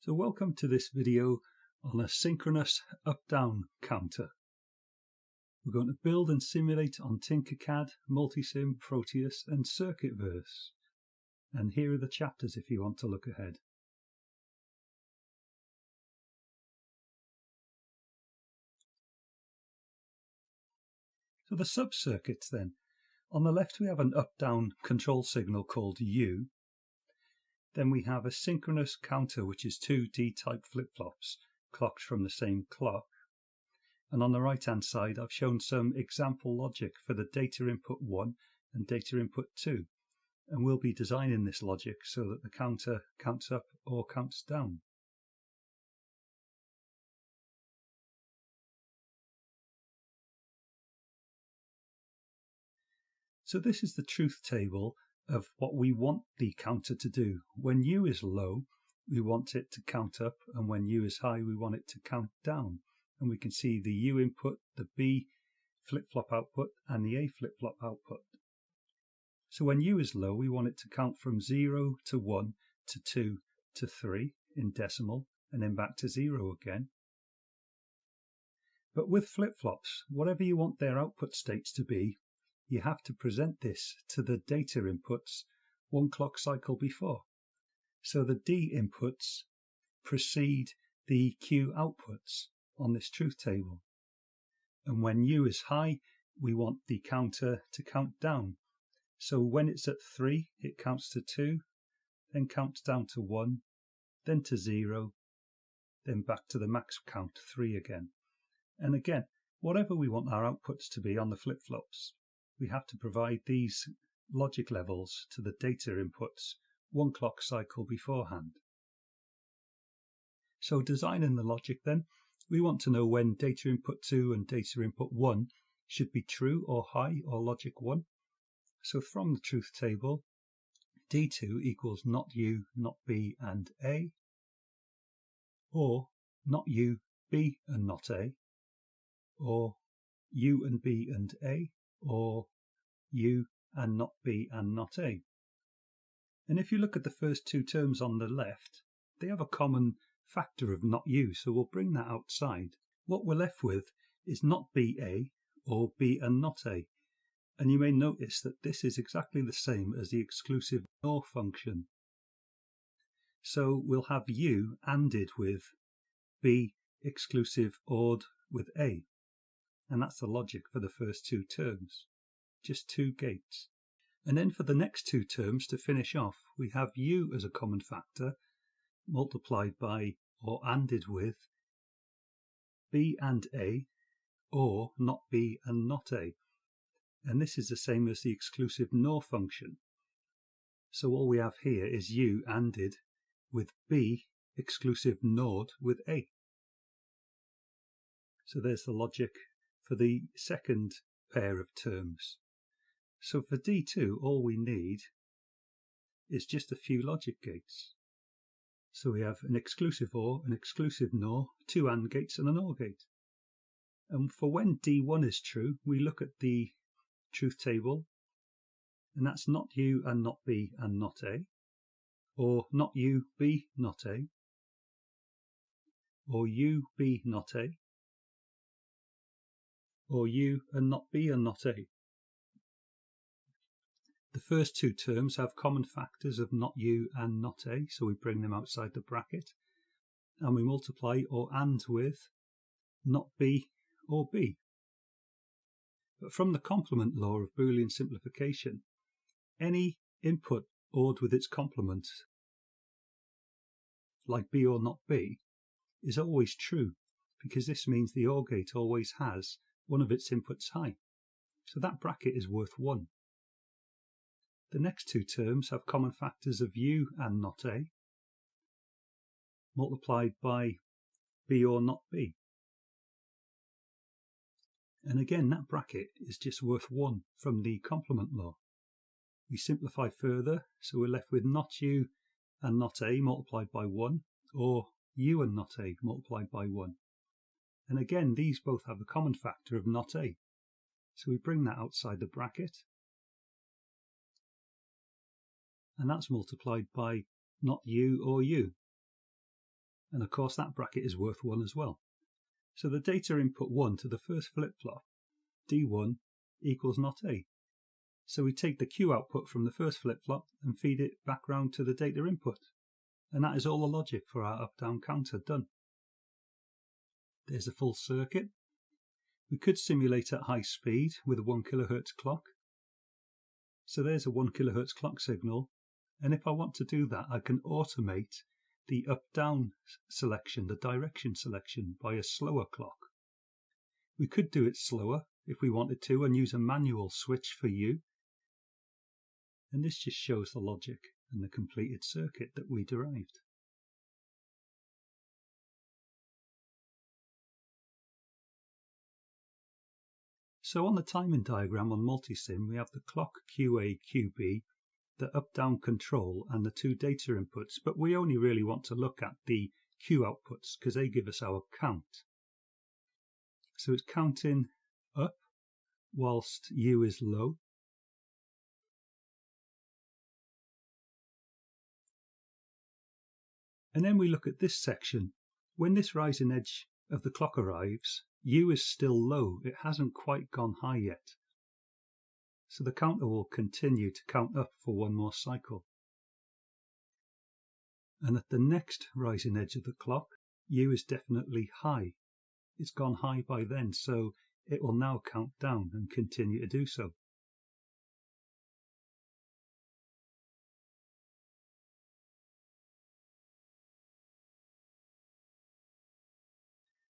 So welcome to this video on a synchronous up-down counter. We're going to build and simulate on Tinkercad, Multisim, Proteus and Circuitverse. And here are the chapters if you want to look ahead. So the sub-circuits then. On the left we have an up-down control signal called U. Then we have a synchronous counter, which is two D-type flip-flops clocked from the same clock. And on the right-hand side, I've shown some example logic for the data input 1 and data input 2. And we'll be designing this logic so that the counter counts up or counts down. So this is the truth table of what we want the counter to do. When U is low, we want it to count up, and when U is high, we want it to count down. And we can see the U input, the B flip-flop output, and the A flip-flop output. So when U is low, we want it to count from 0 to 1 to 2 to 3 in decimal, and then back to 0 again. But with flip-flops, whatever you want their output states to be, you have to present this to the data inputs one clock cycle before. So the D inputs precede the Q outputs on this truth table. And when U is high, we want the counter to count down. So when it's at 3, it counts to 2, then counts down to 1, then to 0, then back to the max count 3 again. And again, whatever we want our outputs to be on the flip-flops, we have to provide these logic levels to the data inputs one clock cycle beforehand. So designing the logic then, we want to know when data input 2 and data input 1 should be true or high or logic 1. So from the truth table, D2 equals not U, not B and A, or not U, B and not A, or U and B and A, or U and not B and not A. And if you look at the first two terms on the left, they have a common factor of not U, so we'll bring that outside. What we're left with is not BA or B and not A. And you may notice that this is exactly the same as the exclusive NOR function. So we'll have U ANDed with B exclusive ORed with A. And that's the logic for the first two terms. Just two gates. And then for the next two terms to finish off, we have U as a common factor multiplied by or ANDed with B and A or not B and not A. And this is the same as the exclusive NOR function. So all we have here is U ANDed with B exclusive NORed with A. So there's the logic for the second pair of terms. So for D2, all we need is just a few logic gates. So we have an exclusive OR, an exclusive NOR, two AND gates and an OR gate. And for when D1 is true, we look at the truth table, and that's not U and not B and not A, or not U, B, not A, or U, B, not A, or U and not B and not A. The first two terms have common factors of not U and not A, so we bring them outside the bracket, and we multiply or AND with not B or B. But from the complement law of Boolean simplification, any input ORed with its complement, like B or not B, is always true, because this means the OR gate always has one of its inputs high. So that bracket is worth 1. The next two terms have common factors of U and not A, multiplied by B or not B. And again, that bracket is just worth 1 from the complement law. We simplify further, so we're left with not U and not A multiplied by 1, or U and not A multiplied by 1. And again, these both have a common factor of not A. So we bring that outside the bracket, and that's multiplied by not U or U. and of course that bracket is worth 1 as well. So the data input 1 to the first flip-flop, D1 equals not A. So we take the Q output from the first flip-flop and feed it back round to the data input. And that is all the logic for our up-down counter done. There's a full circuit. We could simulate at high speed with a 1 kHz clock. So there's a 1 kHz clock signal. And if I want to do that, I can automate the up-down selection, the direction selection, by a slower clock. We could do it slower if we wanted to and use a manual switch for U. And this just shows the logic and the completed circuit that we derived. So on the timing diagram on Multisim, we have the clock QA, QB, the up-down control and the 2 data inputs, but we only really want to look at the Q outputs because they give us our count. So it's counting up whilst U is low. And then we look at this section. When this rising edge of the clock arrives, U is still low. It hasn't quite gone high yet. So the counter will continue to count up for 1 more cycle. And at the next rising edge of the clock, U is definitely high. It's gone high by then, so it will now count down and continue to do so.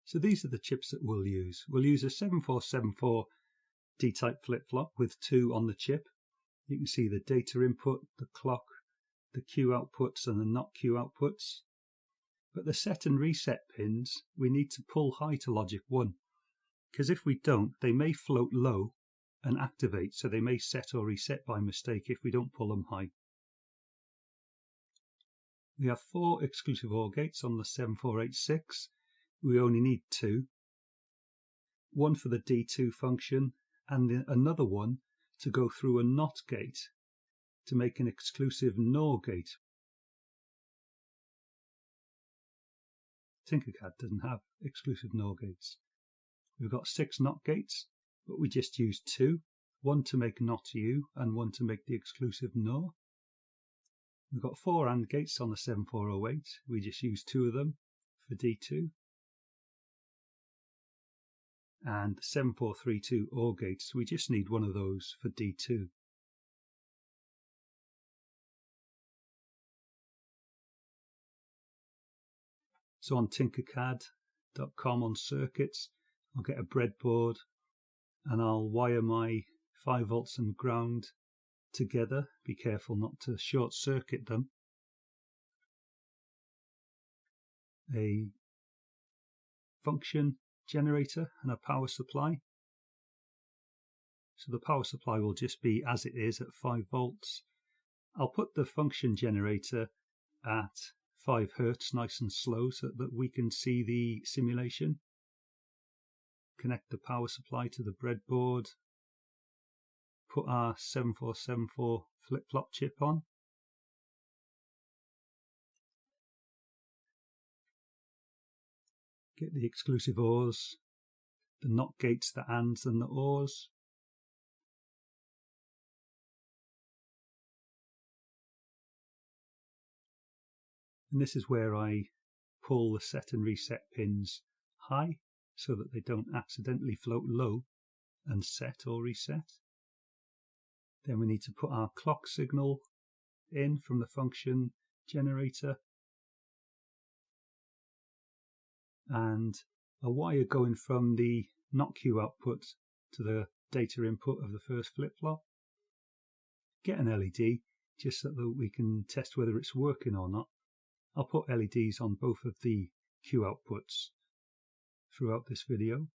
So these are the chips that we'll use. We'll use a 7474 D-type flip-flop with 2 on the chip. You can see the data input, the clock, the Q outputs and the not Q outputs. But the set and reset pins, we need to pull high to logic 1. Because if we don't, they may float low and activate, so they may set or reset by mistake if we don't pull them high. We have 4 exclusive OR gates on the 7486. We only need 2. 1 for the D2 function and another one to go through a NOT gate to make an exclusive NOR gate. Tinkercad doesn't have exclusive NOR gates. We've got 6 NOT gates, but we just use 2. 1 to make NOT U and 1 to make the exclusive NOR. We've got 4 AND gates on the 7408. We just use 2 of them for D2. And 7432 OR gates, we just need 1 of those for D2. So on Tinkercad.com on circuits, I'll get a breadboard and I'll wire my 5 volts and ground together. Be careful not to short circuit them. A function generator and a power supply. So the power supply will just be as it is at 5 volts. I'll put the function generator at 5 Hz nice and slow so that we can see the simulation. Connect the power supply to the breadboard. Put our 7474 flip-flop chip on. Get the exclusive ORs, the NOT gates, the ANDs and the ORs. And this is where I pull the set and reset pins high so that they don't accidentally float low and set or reset. Then we need to put our clock signal in from the function generator and a wire going from the NOT Q output to the data input of the first flip-flop. Get an LED just so that we can test whether it's working or not. I'll put LEDs on both of the Q outputs throughout this video.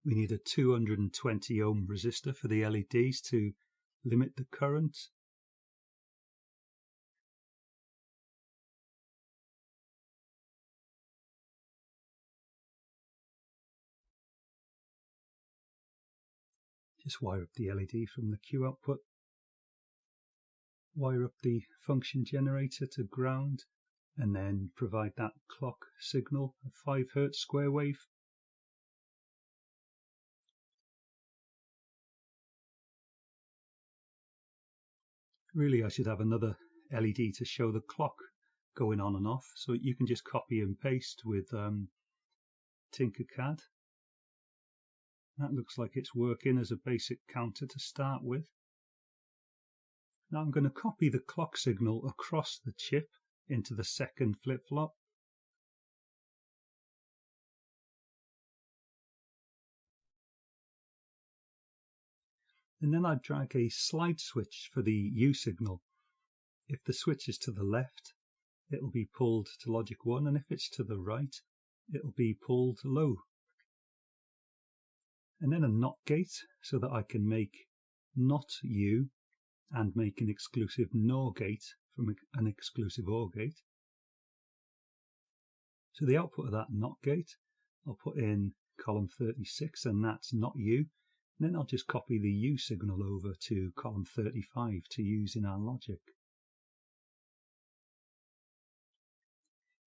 We need a 220 ohm resistor for the LEDs to limit the current. Just wire up the LED from the Q output. wire up the function generator to ground, and then provide that clock signal, a 5 Hz square wave. Really, I should have another LED to show the clock going on and off, so you can just copy and paste with Tinkercad. That looks like it's working as a basic counter to start with. Now I'm going to copy the clock signal across the chip into the second flip-flop. And then I drag a slide switch for the U signal. If the switch is to the left, it will be pulled to logic 1, and if it's to the right, it will be pulled low. And then a NOT gate, so that I can make NOT U and make an exclusive NOR gate from an exclusive OR gate. So the output of that NOT gate, I'll put in column 36, and that's NOT U. And then I'll just copy the U signal over to column 35 to use in our logic.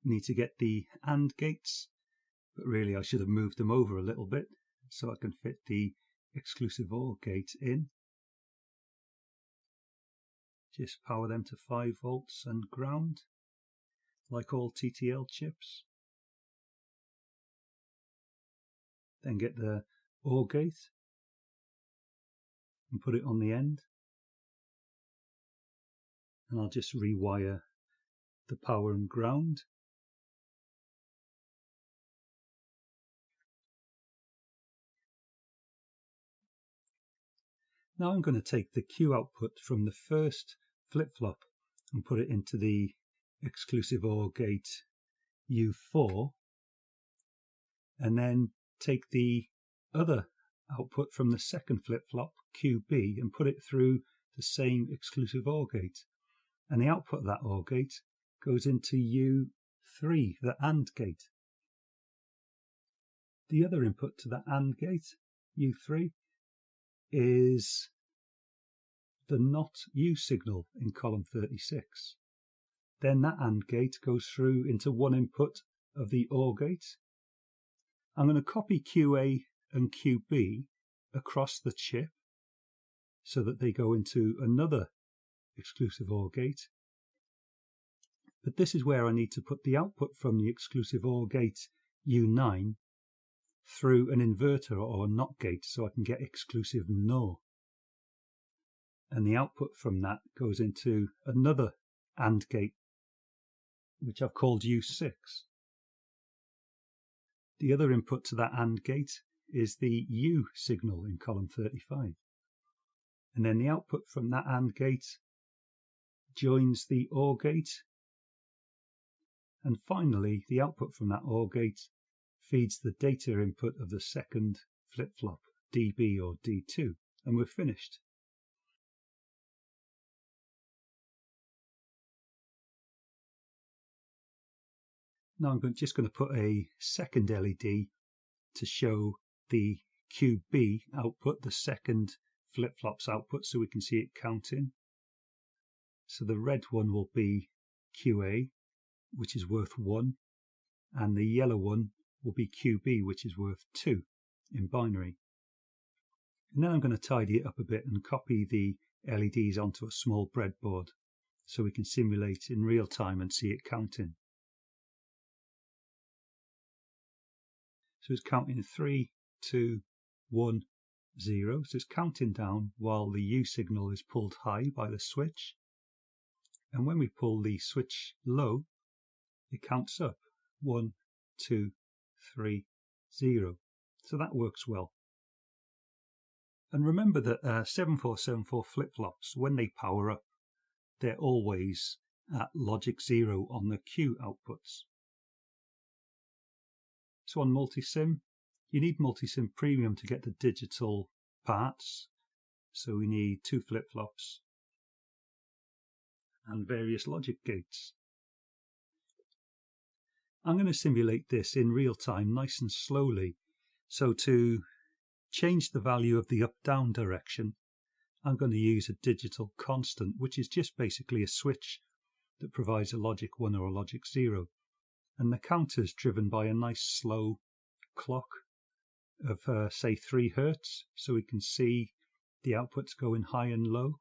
We need to get the AND gates, but really I should have moved them over a little bit so I can fit the exclusive OR gate in. Just power them to 5 volts and ground, like all TTL chips. Then get the OR gate and put it on the end. And I'll just rewire the power and ground. Now I'm going to take the Q output from the first flip-flop and put it into the exclusive OR gate U4, and then take the other output from the second flip-flop QB and put it through the same exclusive OR gate, and the output of that OR gate goes into U3, the AND gate. The other input to that AND gate, U3, is the NOT U signal in column 36. Then that AND gate goes through into one input of the OR gate. I'm going to copy QA and QB across the chip so that they go into another exclusive OR gate. But this is where I need to put the output from the exclusive OR gate U9 through an inverter or a NOT gate so I can get exclusive NOR. And the output from that goes into another AND gate, which I've called U6. The other input to that AND gate is the U signal in column 35. And then the output from that AND gate joins the OR gate. And finally, the output from that OR gate feeds the data input of the second flip-flop, DB or D2, and we're finished. Now I'm just going to put a second LED to show the QB output, the second flip-flop's output, so we can see it counting. So the red one will be QA, which is worth 1, and the yellow one will be QB, which is worth 2 in binary. And then I'm going to tidy it up a bit and copy the LEDs onto a small breadboard so we can simulate in real time and see it counting. So it's counting 3, 2, 1, 0. So it's counting down while the U signal is pulled high by the switch. And when we pull the switch low, it counts up 1, 2, 3, 0. So that works well. And remember that 7474 flip-flops, when they power up, they're always at logic 0 on the Q outputs. So on Multisim, you need Multisim Premium to get the digital parts. So we need 2 flip-flops and various logic gates. I'm going to simulate this in real time, nice and slowly. So to change the value of the up-down direction, I'm going to use a digital constant, which is just basically a switch that provides a logic 1 or a logic 0. And the counter is driven by a nice slow clock of say 3 Hertz, so we can see the outputs going high and low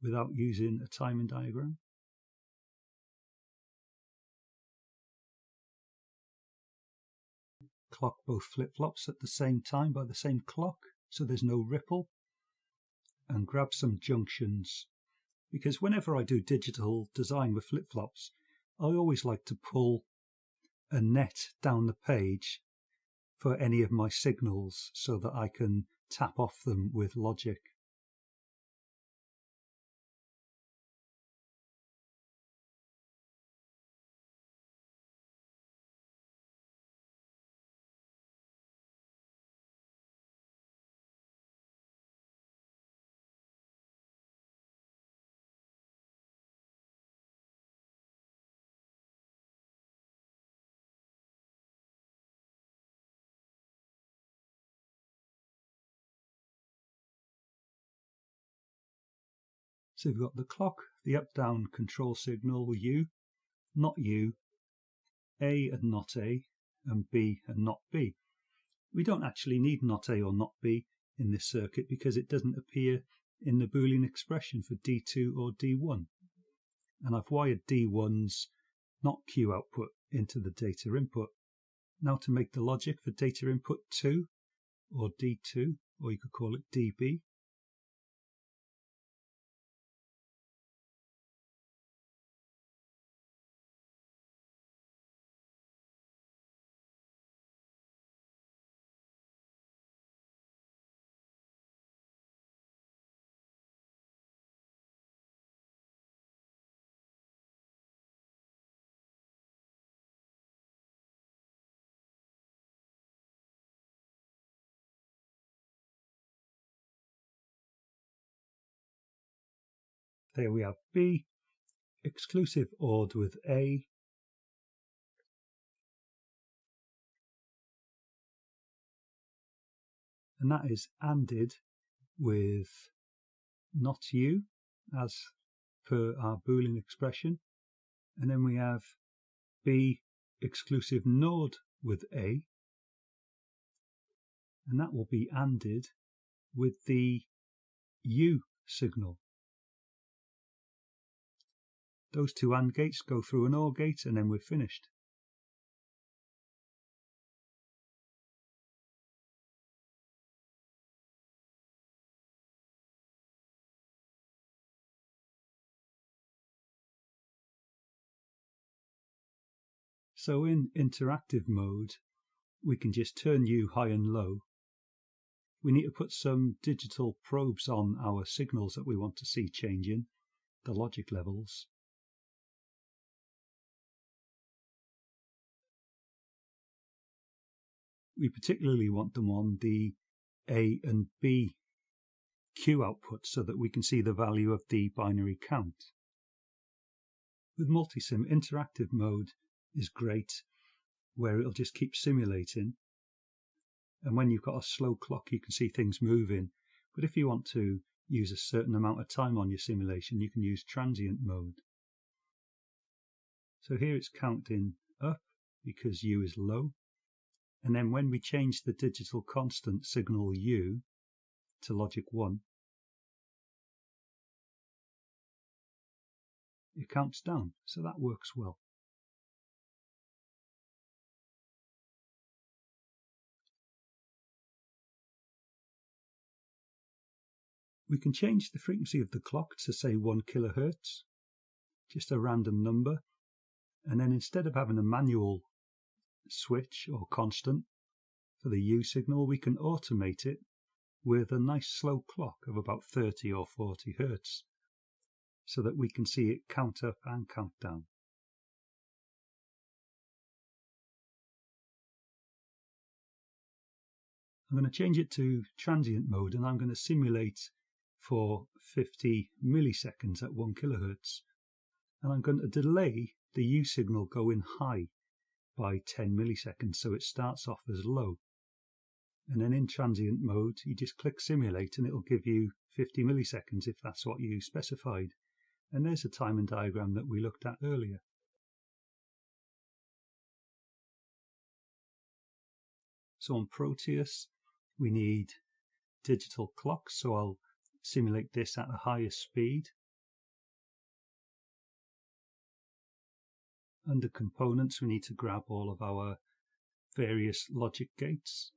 without using a timing diagram. Clock both flip-flops at the same time by the same clock, so there's no ripple, and grab some junctions, because whenever I do digital design with flip-flops, I always like to pull a net down the page for any of my signals so that I can tap off them with logic. So we've got the clock, the up-down control signal U, not U, A and not A, and B and not B. We don't actually need not A or not B in this circuit because it doesn't appear in the Boolean expression for D2 or D1. And I've wired D1's not Q output into the data input. Now to make the logic for data input 2 or D2, or you could call it DB. There we have B, exclusive ORed with A, and that is ANDed with not U as per our Boolean expression, and then we have B exclusive NORed with A, and that will be ANDed with the U signal. Those two AND gates go through an OR gate and then we're finished. So in interactive mode, we can just turn U high and low. We need to put some digital probes on our signals that we want to see changing, the logic levels. We particularly want them on the A and B Q output so that we can see the value of the binary count. With Multisim, interactive mode is great, where it'll just keep simulating, and when you've got a slow clock you can see things moving, but if you want to use a certain amount of time on your simulation you can use transient mode. So here it's counting up because U is low, and then when we change the digital constant signal U to logic 1, it counts down, so that works well. We can change the frequency of the clock to say 1 kHz, just a random number, and then instead of having a manual switch or constant for the U signal, we can automate it with a nice slow clock of about 30 or 40 Hz, so that we can see it count up and count down. I'm going to change it to transient mode, and I'm going to simulate for 50 milliseconds at 1 kHz, and I'm going to delay the U signal going high by 10 milliseconds, so it starts off as low. And then in transient mode, you just click simulate and it'll give you 50 milliseconds if that's what you specified. And there's a timing diagram that we looked at earlier. So on Proteus, we need digital clocks, so I'll simulate this at the highest speed. Under components, we need to grab all of our various logic gates.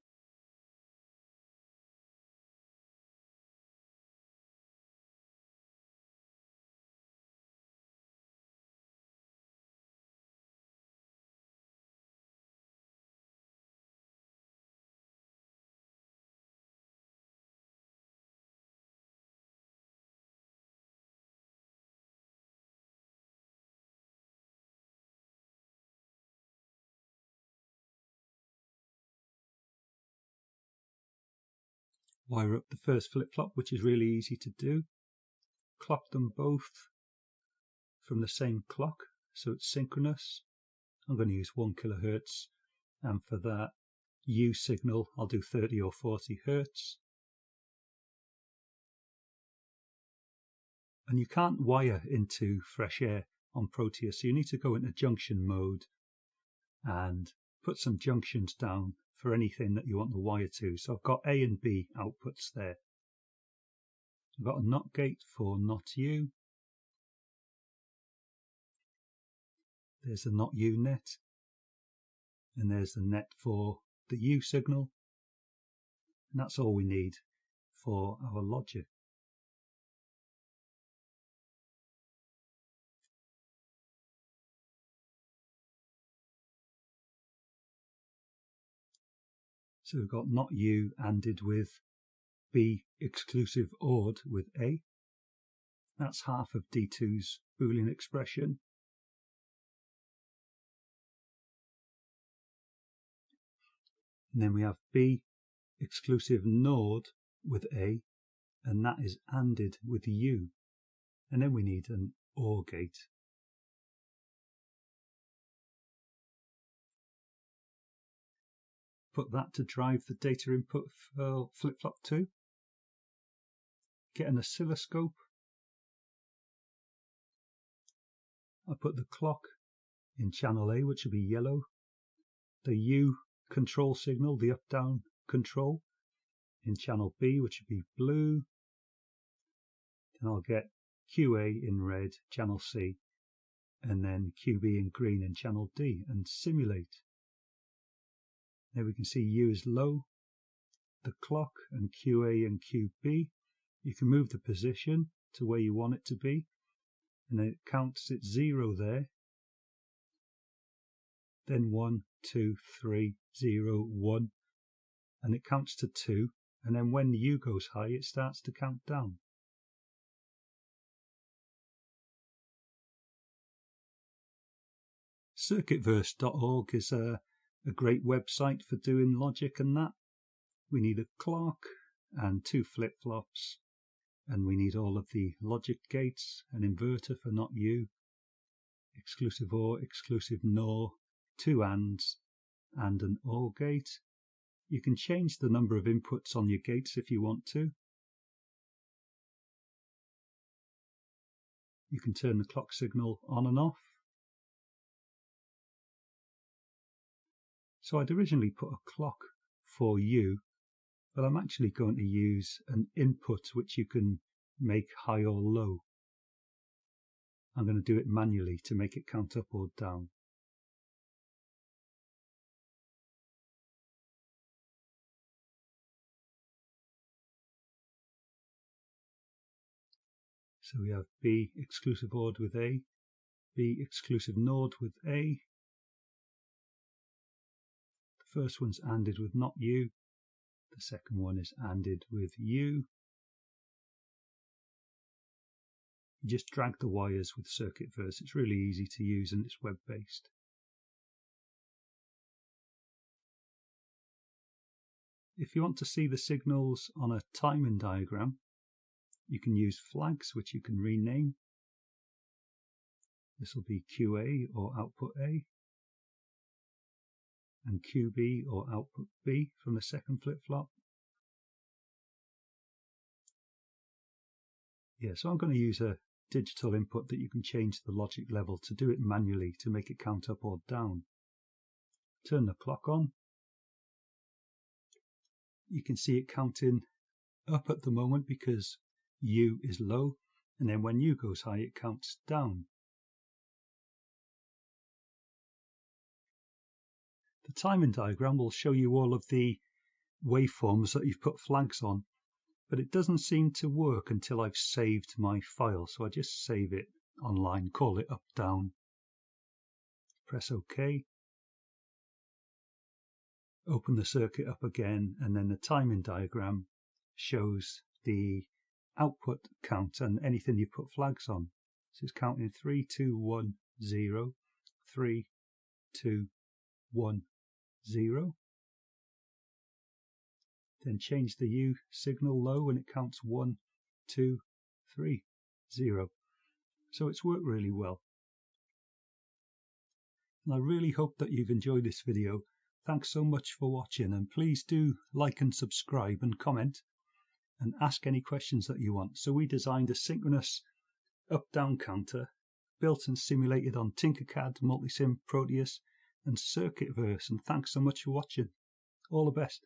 Wire up the first flip-flop, which is really easy to do. Clock them both from the same clock, so it's synchronous. I'm going to use 1 kHz, and for that U signal I'll do 30 or 40 Hz. And you can't wire into fresh air on Proteus, so you need to go into junction mode and put some junctions down for anything that you want the wire to. So I've got A and B outputs there. I've got a NOT gate for NOT U. There's the NOT U net, and there's the net for the U signal, and that's all we need for our logic. So we've got NOT U ANDed with B exclusive ORed with A. That's half of D2's Boolean expression. And then we have B exclusive NORed with A, and that is ANDed with U. And then we need an OR gate. Put that to drive the data input for flip-flop 2. Get an oscilloscope. I put the clock in channel A, which will be yellow. The U control signal, the up-down control, in channel B, which would be blue. Then I'll get QA in red, channel C, and then QB in green in channel D, and simulate. There we can see U is low, the clock, and QA and QB. You can move the position to where you want it to be, and then it counts at 0 there. Then 1, 2, 3, 0, 1, and it counts to 2, and then when the U goes high, it starts to count down. Circuitverse.org is a great website for doing logic and that. We need a clock and 2 flip-flops, and we need all of the logic gates, an inverter for NOT U, exclusive OR, exclusive NOR, 2 ANDs, and an OR gate. You can change the number of inputs on your gates if you want to. You can turn the clock signal on and off. So I'd originally put a clock for U, but I'm actually going to use an input which you can make high or low. I'm going to do it manually to make it count up or down. So we have B exclusive ORed with A, B exclusive NORed with A. The first one's ANDed with NOT U, the second one is ANDed with U. You just drag the wires with Circuitverse. It's really easy to use and it's web-based. If you want to see the signals on a timing diagram, you can use flags which you can rename. This will be QA or output A. and QB or output B from the second flip-flop. Yeah, so I'm going to use a digital input that you can change the logic level to do it manually to make it count up or down. Turn the clock on. You can see it counting up at the moment because U is low, and then when U goes high it counts down. The timing diagram will show you all of the waveforms that you've put flags on, but it doesn't seem to work until I've saved my file, so I just save it online, call it up down, press OK, open the circuit up again, and then the timing diagram shows the output count and anything you put flags on. So it's counting 3, 2, 1, 0, 3, 2, 1, 0. Then change the U signal low and it counts 1, 2, 3, 0. So it's worked really well. And I really hope that you've enjoyed this video. Thanks so much for watching, and please do like and subscribe and comment and ask any questions that you want. So we designed a synchronous up-down counter built and simulated on Tinkercad, Multisim, Proteus and Circuitverse, and thanks so much for watching. All the best.